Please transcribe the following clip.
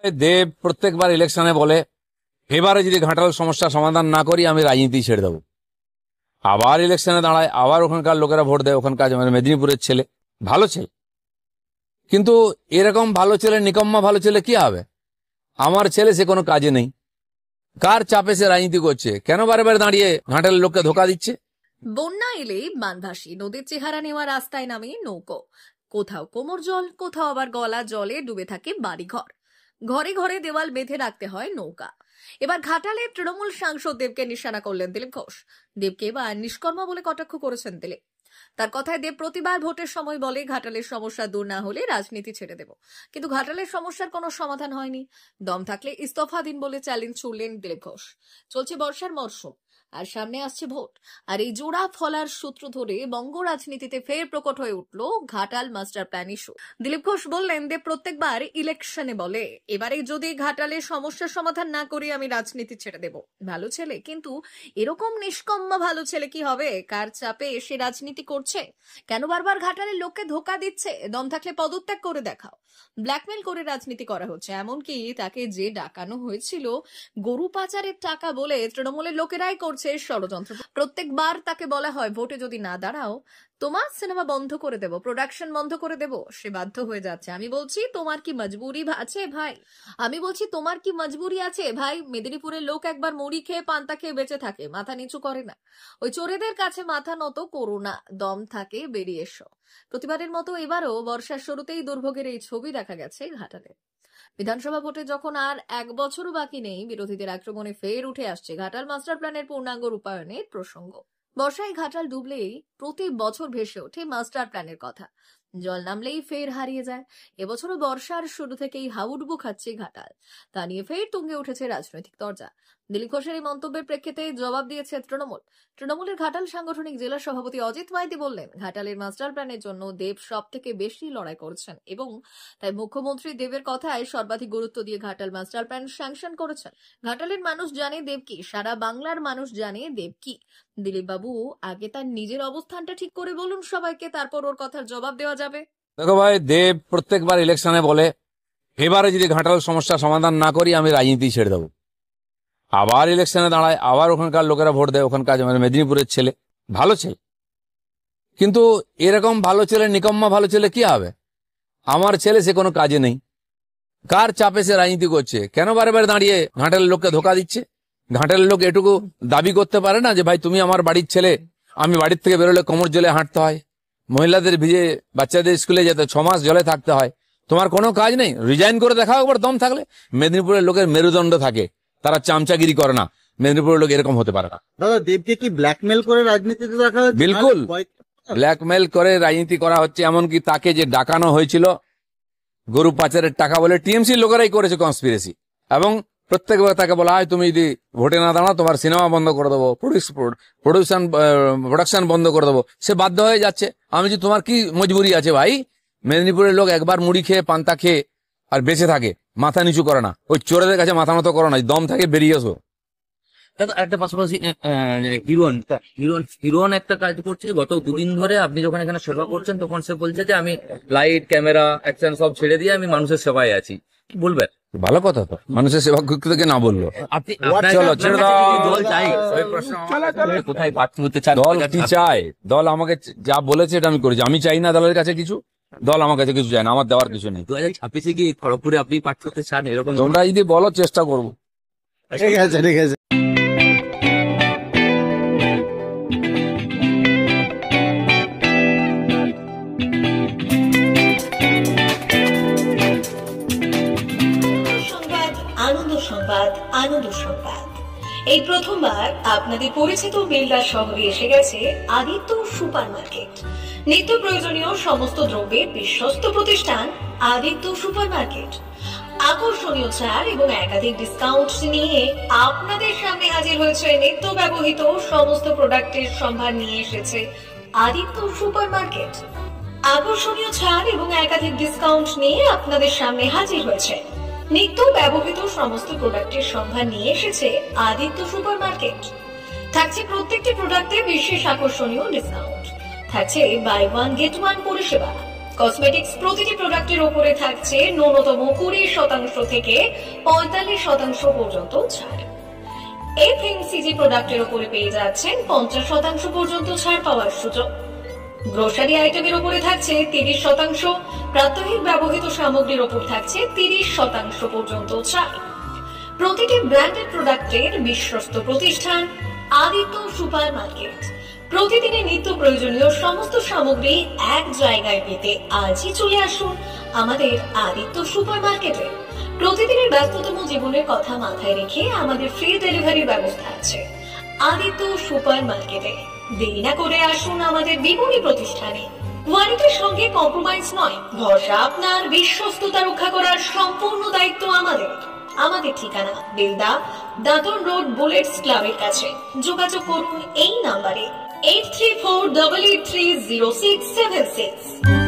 দেব প্রত্যেকবার ইলেকশনে বলে এবারে যদি ঘাটাল সমস্যা সমাধান না করি আমি রাজনীতি ছেড়ে দেবো। আবার ইলেকশনে দাঁড়ায়, আবার ওখানকার লোকেরা ভোট দেয়। ওখানকার মানে মেদিনীপুরের ছেলে ভালো ছেলে, কিন্তু এরকম ভালো ছেলে নিকম্মা ভালো ছেলে কি হবে? আমার ছেলে সে কোনো কাজে নেই, কার চাপে সে রাজনীতি করছে? কেন বারে বারে দাঁড়িয়ে ঘাটালের লোককে ধোকা দিচ্ছে? বন্যা এলেই বানভাসী নদীর চেহারা নেওয়া রাস্তায় নামে নৌকো, কোথাও কোমর জল, কোথাও আবার গলা জলে ডুবে থাকে বাড়িঘর, ঘরে ঘরে দেওয়াল বেঁধে রাখতে হয় নৌকা। এবার ঘাটালে তৃণমূল সাংসদ দেবকে নিশানা করলেন দিলীপ ঘোষ। দেবকে এবার নিষ্কর্মা বলে কটাক্ষ করেছেন দিলীপ। তার কথায় দেব প্রতিবার ভোটের সময় বলে ঘাটালের সমস্যা দূর না হলে রাজনীতি ছেড়ে দেব, কিন্তু ঘাটালের সমস্যার কোনো সমাধান হয়নি। দম থাকলে ইস্তফা দিন বলে চ্যালেঞ্জ ছুড়লেন দিলীপ ঘোষ। চলছে বর্ষার মরশুম আর সামনে আসছে ভোট, আর এই জোড়া ফলার সূত্র ধরে বঙ্গ রাজনীতিতে ফের প্রকট হয়ে উঠল Ghatal master plan issue. Dilip Ghosh বললেন, দেব প্রত্যেকবার ইলেকশনে বলে এবারে যদি ঘাটালের সমস্যার সমাধান না করি আমি রাজনীতি ছেড়ে দেব। ভালো ছেলে, কিন্তু এরকম নিষ্কম্মা ভালো ছেলে কি হবে? কার চাপে এসে রাজনীতি করছে? কেন বারবার ঘাটালের লোককে ধোকা দিচ্ছে? দম থাকলে পদত্যাগ করে দেখাও। ব্ল্যাকমেল করে রাজনীতি করা হচ্ছে, এমনকি তাকে যে ডাকানো হয়েছিল গরু পাচারের টাকা বলে তৃণমূলের লোকেরাই করছে ষড়যন্ত্র। প্রত্যেকবার তাকে বলা হয় ভোটে যদি না দাঁড়াও তোমার সিনেমা বন্ধ করে দেব, প্রোডাকশন বন্ধ করে দেব। সে বাধ্য হয়ে যাচ্ছে। আমি বলছি তোমার কি মজবুরি আছে ভাই? মেদিনীপুরের লোক একবার মুড়ি খেয়ে পান্তা খেয়ে বেঁচে থাকে, মাথা নিচু করে না। ওই চোরেদের কাছে মাথা নত করো না, দম থাকে বেরিয়ে এসো। প্রতিবারের মতো এবারও বর্ষার শুরুতেই দুর্ভোগের এই ছবি দেখা গেছে ঘাটালে। বিধানসভা ভোটে যখন আর এক বছরও বাকি নেই, বিরোধীদের আক্রমণে ফের উঠে আসছে ঘাটাল মাস্টার প্ল্যানের পূর্ণাঙ্গ রূপায়ণের প্রসঙ্গ। বর্ষায় ঘাটাল ডুবলেই প্রতি বছর ভেসে ওঠে মাস্টার প্ল্যানের কথা, জল নামলেই ফের হারিয়ে যায়। এবছরও বর্ষার শুরু থেকেই হাউডুবু খাচ্ছে ঘাটাল, তা নিয়ে ফের তুঙ্গে উঠেছে রাজনৈতিক তরজা। দিলীপ ঘোষের এই মন্তব্যের প্রেক্ষিতে জবাব দিয়েছে তৃণমূলের ঘাটাল সাংগঠনিক জেলা সভাপতি অজিত মাইতি বললেন, ঘাটালের মাস্টার প্ল্যানের জন্য দেব সব থেকে বেশি লড়াই করছেন এবং তাই মুখ্যমন্ত্রী দেবের কথায় সর্বাধিক গুরুত্ব দিয়ে ঘাটাল মাস্টার প্ল্যান স্যাংশন করেছেন। ঘাটালের মানুষ জানে দেব কি, সারা বাংলার মানুষ জানে দেব কি। দিলীপ বাবু আগে তার নিজের অবস্থানটা ঠিক করে বলুন সবাইকে, তারপর ওর কথার জবাব দেওয়া যাবে। দেখো ভাই, দেব প্রত্যেকবার ইলেকশনে বলে এবারে যদি ঘাটাল সমস্যা সমাধান না করি আমি রাজনীতি ছেড়ে দেবো। আবার ইলেকশনে দাঁড়ায়, আবার ওখানকার লোকেরা ভোট দেয়। ওখানকার মানে মেদিনীপুরের ছেলে ভালো ছেলে, কিন্তু এরকম ভালো ছেলে নিকম্মা ভালো ছেলে কি হবে? আমার ছেলে সে কোনো কাজে নেই, কার চাপে সে রাজনীতি করছে? কেন বারে বারে দাঁড়িয়ে ঘাটালের লোককে ধোকা দিচ্ছে? ঘাটালের লোক এটুকু দাবি করতে পারে না যে ভাই তুমি আমার বাড়ির ছেলে, আমি বাড়ির থেকে বেরোলে কোমর জলে হাঁটতে হয়, মহিলাদের ভিজে বাচ্চাদের স্কুলে যেতে 6 মাস জলে থাকতে হয়, তোমার কোনো কাজ নেই? রিজাইন করে দেখাও একবার দম থাকলে। মেদিনীপুরের লোকের মেরুদণ্ড থাকে, তারা চামচাগিরি করে না। মেদিনীপুরের লোক এরকম হতে পারে না। দাদা, দেবকে কি ব্ল্যাকমেল করে রাজনীতিতে দেখা হচ্ছে? বিলকুল ব্ল্যাকমেল করে রাজনীতি করা হচ্ছে। এমনকি তাকে যে ডাকানো হয়েছিল গরু পাচারের টাকা বলে, টিএমসি লোকেরাই করেছে কনস্পিরেসি, এবং প্রত্যেকবার তাকে বলা হয় তুমি যদি ভোটে না দাঁড়াও তোমার সিনেমা বন্ধ করে দেবো, প্রোডাকশন বন্ধ করে দেবো। সে বাধ্য হয়ে যাচ্ছে। আমি যে তোমার কি মজবুরি আছে ভাই? মেদিনীপুরের লোক একবার মুড়ি খেয়ে পান্তা খেয়ে আর বেঁচে থাকে, মাথা নিচু করে না। ওই চোরেদের কাছে মাথা মতো করো না, দম থাকে বেরিয়ে এসো। একটা পাশাপাশি হিরোন একটা কাজ করছে গত 2 দিন ধরে। আপনি যখন এখানে সেবা করছেন তখন সে বলছে যে আমি লাইট ক্যামেরা অ্যাকশন সব ছেড়ে দিয়ে আমি মানুষের সেবায় আছি। কি বলবেন? ভালো কথা তো, মানুষের সেবা করতে থেকে না বললো। আপনি চলো ছেড়ে দাও। দল চাই, কোথায় প্রার্থী হতে চান? দল কি চায়? দল আমাকে যা বলেছে এটা আমি করেছি। আমি চাই না দলের কাছে কিছু, দল আমার কাছে কিছু চায় না, আমার দেওয়ার কিছু নেই। 2026 কি খড়গপুরে আপনি প্রার্থী হতে চান? এরকম তোমরা যদি বলো চেষ্টা করবো। ঠিক আছে, ঠিক আছে। আনন্দ সংবাদ। এই প্রথমবার আপনাদের পরিচিত বেলডা শহরে এসে গেছে আদিত্য সুপার মার্কেট। নিত্য প্রয়োজনীয় সমস্ত দ্রব্যের বিশ্বস্ত প্রতিষ্ঠান আদিত্য সুপার মার্কেট। আকর্ষণীয় ছাড় এবং একাধিক ডিসকাউন্ট নিয়ে আপনাদের সামনে হাজির হয়েছে। নিত্য ব্যবহৃত সমস্ত প্রোডাক্টের সম্ভার নিয়ে এসেছে আদিত্য সুপার মার্কেট। আকর্ষণীয় ছাড় এবং একাধিক ডিসকাউন্ট নিয়ে আপনাদের সামনে হাজির হয়েছে। নিত্য ব্যবহৃত সমস্ত প্রোডাক্টের সম্ভার নিয়ে এসেছে আদিত্য সুপার মার্কেট। থাকছে প্রত্যেকটি প্রোডাক্টে বিশেষ আকর্ষণীয় ডিসকাউন্ট, থাকছে বাই ওয়ান গেট ওয়ান পরিষেবা, কসমেটিক্স প্রতিটি প্রোডাক্টের উপরে থাকছে ন্যূনতম 20% থেকে 45% পর্যন্ত ছাড়। এফএমসিজি প্রোডাক্টের উপরে পেয়ে যাচ্ছেন 50% পর্যন্ত ছাড় পাওয়ার সুযোগ। গ্রোসারি আইটেমের উপরে থাকছে 30%, প্রাত্যহিক ব্যবহৃত সামগ্রীর উপর থাকছে 30% পর্যন্ত ছাড়। প্রতিটি ব্র্যান্ডেড প্রোডাক্টের বিশ্বস্ত প্রতিষ্ঠান আদিত্য সুপার মার্কেট। প্রতিদিনের নিত্য প্রয়োজনীয় সমস্ত সামগ্রী এক জায়গায় পেতে আজই চলে আসুন আমাদের আদিত্য সুপার মার্কেটে। প্রতিদিনের ব্যস্ততম জীবনের কথা মাথায় রেখে আমাদের ফ্রি ডেলিভারির ব্যবস্থা আছে আদিত্য সুপার মার্কেটে। দেরি না করে আসুন আমাদের বিপণী প্রতিষ্ঠানে। কোয়ালিটির সঙ্গে কম্প্রোমাইজ নয়, ভরসা আপনার, বিশ্বস্ততা রক্ষা করার সম্পূর্ণ দায়িত্ব আমাদের। আমাদের ঠিকানা বেলদা, দাঁতন রোড, বুলেটস ক্লাবের কাছে। যোগাযোগ করুন এই নাম্বারে 8348830676।